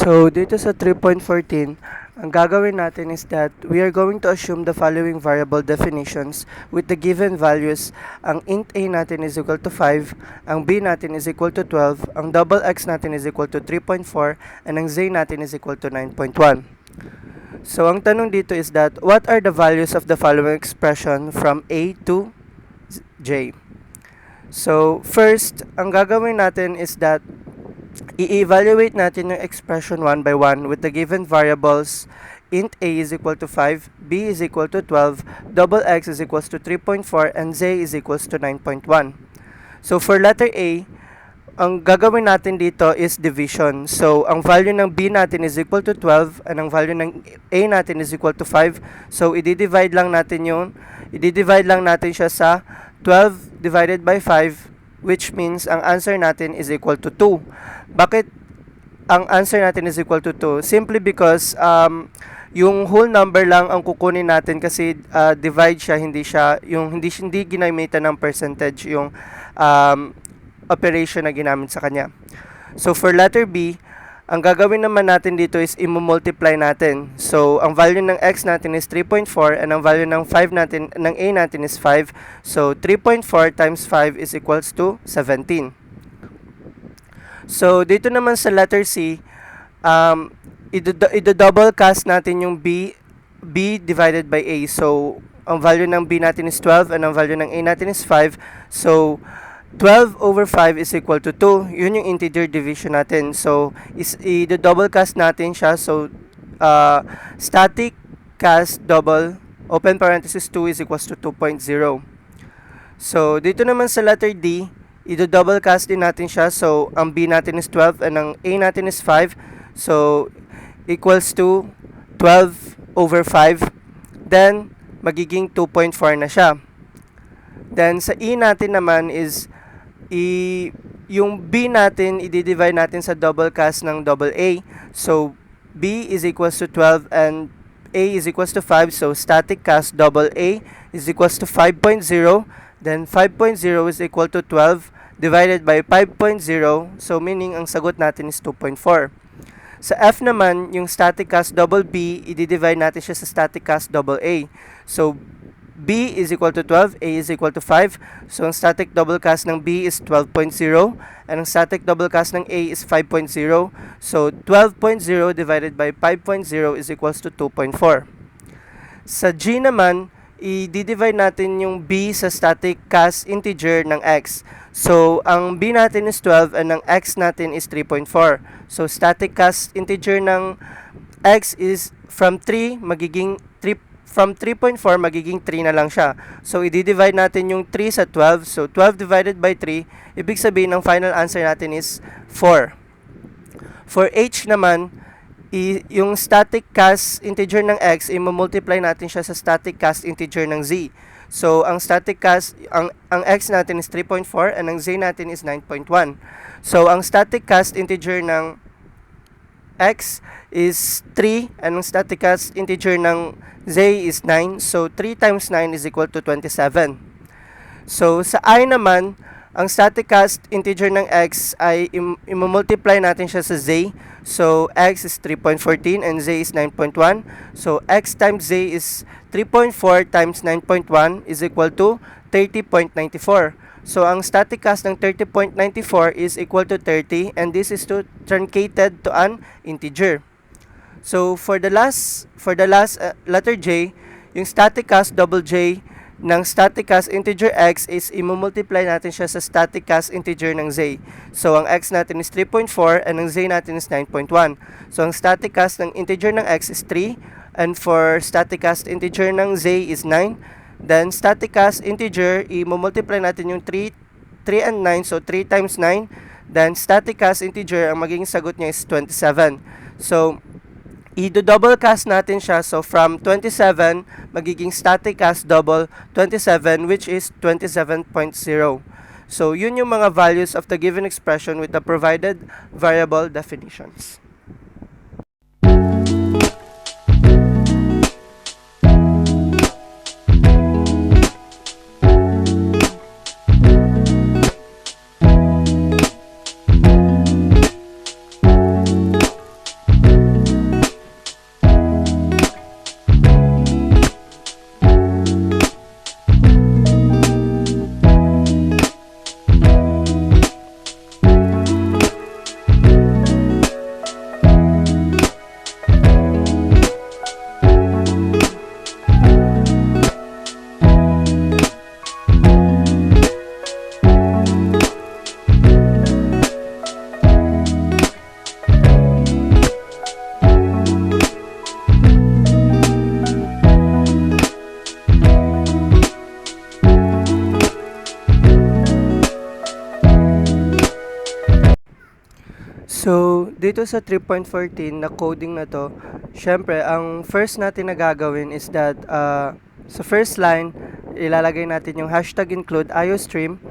So, dito sa 3.14, ang gagawin natin is that we are going to assume the following variable definitions with the given values. Ang int a natin is equal to 5, ang b natin is equal to 12, ang double x natin is equal to 3.4, and ang z natin is equal to 9.1. So, ang tanong dito is that, what are the values of the following expression from a to j? So, first, ang gagawin natin is that i-evaluate natin yung expression one by one with the given variables. Int a is equal to 5, b is equal to 12, double x is equals to 3.4, and z is equals to 9.1. So for letter A, ang gagawin natin dito is division. So ang value ng b natin is equal to 12 and ang value ng a natin is equal to 5. So i-divide lang natin siya sa 12 divided by 5, which means ang answer natin is equal to 2. Bakit ang answer natin is equal to 2? Simply because yung whole number lang ang kukunin natin kasi divide siya, hindi ginamitan ng percentage yung operation na ginamit sa kanya. So for letter B, ang gagawin naman natin dito is i-multiply natin. So, ang value ng x natin is 3.4 and ang value ng a natin is 5. So, 3.4 times 5 is equals to 17. So, dito naman sa letter C, i-double cast natin yung b divided by a. So, ang value ng b natin is 12 and ang value ng a natin is 5. So, 12 over 5 is equal to 2. Yun yung integer division natin. So, i-double cast natin siya. So, static cast double, open parenthesis 2 is equals to 2.0. So, dito naman sa letter D, i-double cast din natin siya. So, ang B natin is 12 and ang A natin is 5. So, equals to 12 over 5. Then, magiging 2.4 na siya. Then, sa E natin naman is yung B natin, i-divide natin sa double cast ng double A. So, B is equals to 12 and A is equals to 5. So, static cast double A is equals to 5.0. Then, 5.0 is equal to 12 divided by 5.0. So, meaning, ang sagot natin is 2.4. Sa F naman, yung static cast double B, i-divide natin siya sa static cast double A. So, B is equal to 12, A is equal to 5. So, ang static double cast ng B is 12.0 and ang static double cast ng A is 5.0. So, 12.0 divided by 5.0 is equals to 2.4. Sa G naman, i-divide natin yung B sa static cast integer ng X. So, ang B natin is 12 and ang X natin is 3.4. So, static cast integer ng X is from 3 magiging 3. From 3.4, magiging 3 na lang siya. So, i-divide natin yung 3 sa 12. So, 12 divided by 3, ibig sabihin, ang final answer natin is 4. For H naman, yung static cast integer ng X, i-multiply natin siya sa static cast integer ng Z. So, ang static cast, ang X natin is 3.4 and ang Z natin is 9.1. So, ang static cast integer ng X is 3 and ang static cast integer ng Z is 9. So, 3 times 9 is equal to 27. So, sa I naman, ang static cast integer ng X ay i-multiply natin siya sa Z. So, X is 3.14 and Z is 9.1. So, X times Z is 3.4 times 9.1 is equal to 30.94. So, ang static cast ng 30.94 is equal to 30 and this is truncated to an integer. So, for the last letter J, yung static cast double J ng static cast integer X is i-multiply natin siya sa static cast integer ng Z. So, ang X natin is 3.4 and ang Z natin is 9.1. So, ang static cast ng integer ng X is 3 and for static cast integer ng Z is 9. Then, static cast integer, i-multiply natin yung 3 and 9. So, 3 times 9. Then, static cast integer, ang magiging sagot niya is 27. So, i-double cast natin siya. So, from 27, magiging static cast double 27, which is 27.0. So, yun yung mga values of the given expression with the provided variable definitions. So, dito sa 3.14 na coding na to, syempre, ang first natin na gagawin is that sa first line, ilalagay natin yung hashtag include iostream.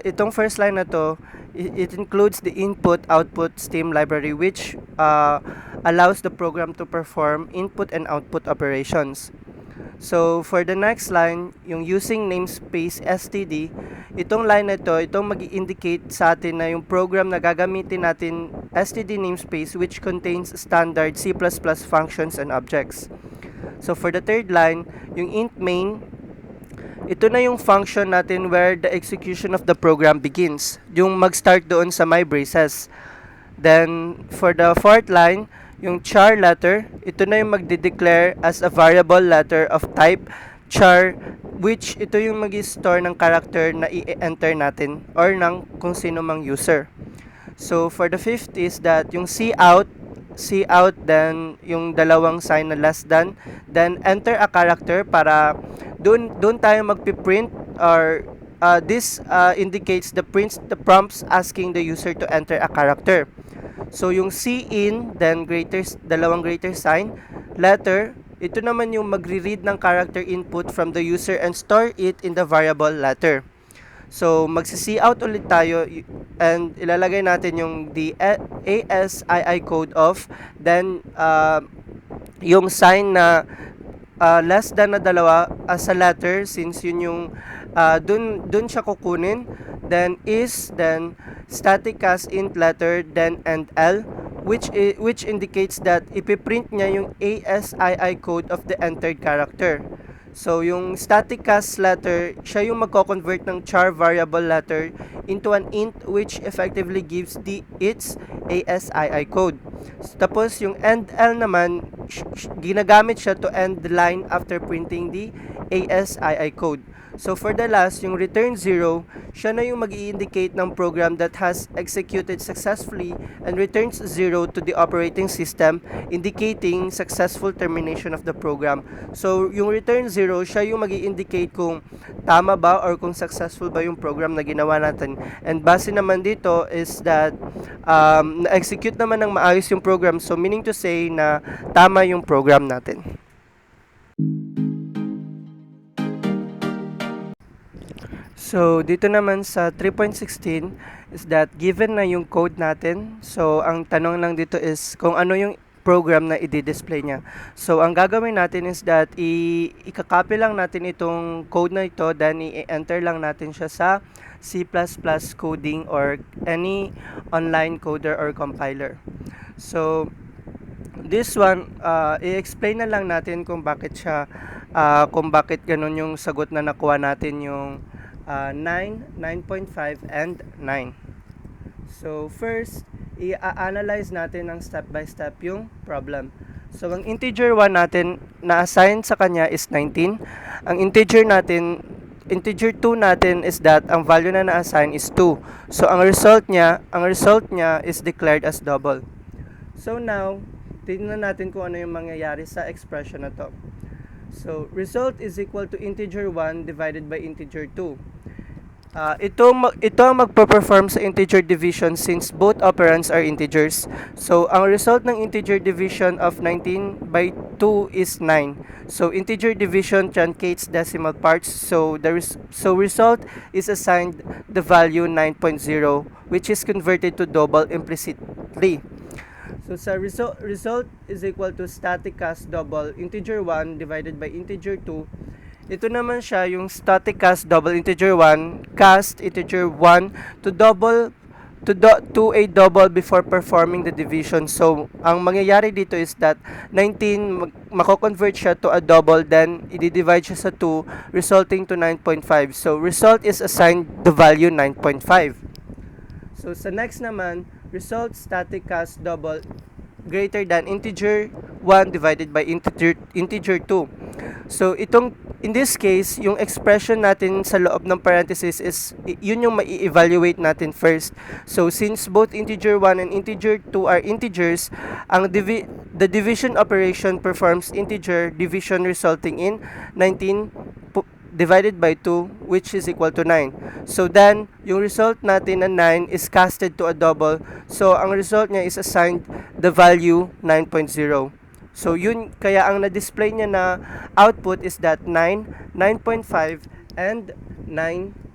Itong first line na to, it includes the input-output stream library which allows the program to perform input and output operations. So, for the next line, yung using namespace std, itong line na ito, itong mag-indicate sa atin na yung program na gagamitin natin std namespace which contains standard C++ functions and objects. So, for the third line, yung int main, ito na yung function natin where the execution of the program begins. Yung mag-start doon sa my braces. Then, for the fourth line, yung char letter, ito na yung magde-declare as a variable letter of type char, which ito yung mag-store ng character na i-enter natin or ng kung sino mang user. So, for the fifth is that yung cout, then yung dalawang sign na less than, then enter a character para doon tayo magpiprint or this indicates the prompts asking the user to enter a character. So, yung cin, then dalawang greater sign, letter, ito naman yung magre-read ng character input from the user and store it in the variable letter. So, magsi-cout ulit tayo and ilalagay natin yung the ASII code of, then yung sign na less than na dalawa as a letter since yun yung dun siya kukunin, then static cast int letter, then and L, which indicates that ipiprint niya yung ASII code of the entered character. So, yung static cast letter, siya yung magko-convert ng char variable letter into an int which effectively gives its ASII code. Tapos, yung end L naman, ginagamit siya to end the line after printing the ASII code. So, for the last, yung return 0, siya na yung mag-i-indicate ng program that has executed successfully and returns 0 to the operating system, indicating successful termination of the program. So, yung return 0, siya yung mag-i-indicate kung tama ba or kung successful ba yung program na ginawa natin. And base naman dito is that na-execute naman ng maayos yung program. So, meaning to say na tama yung program natin. So, dito naman sa 3.16 is that given na yung code natin, so ang tanong lang dito is kung ano yung program na i-display niya. So, ang gagawin natin is that i-copy lang natin itong code na ito, then i-enter lang natin siya sa C++ coding or any online coder or compiler. So, this one, i-explain na lang natin kung bakit ganun yung sagot na nakuha natin yung 9, 9.5, and 9. So, first, i-analyze natin ng step-by-step yung problem. So, ang integer 1 natin na-assign sa kanya is 19. Ang integer 2 natin is that ang value na na-assign is 2. So, ang result niya is declared as double. So, now, tingnan natin kung ano yung mangyayari sa expression na to. So, result is equal to integer 1 divided by integer 2. Ito ang magpo-perform sa integer division since both operands are integers. So, ang result ng integer division of 19 by 2 is 9. So, integer division truncates decimal parts. So, result is assigned the value 9.0, which is converted to double implicitly. So, sa result is equal to static cast double integer 1 divided by integer 2. Ito naman siya yung static cast double integer 1, cast integer 1 to a double before performing the division. So, ang mangyayari dito is that 19 mako-convert siya to a double, then i-divide siya sa 2 resulting to 9.5. So, result is assigned the value 9.5. So, sa next naman, result static cast double greater than integer 1 divided by integer 2. So, in this case, yung expression natin sa loob ng parenthesis is, yun yung mai-evaluate natin first. So, since both integer 1 and integer 2 are integers, the division operation performs integer division resulting in 19 divided by 2, which is equal to 9. So then, yung result natin na 9 is casted to a double. So ang result niya is assigned the value 9.0. So yun, kaya ang na-display niya na output is that 9, 9.5, and 9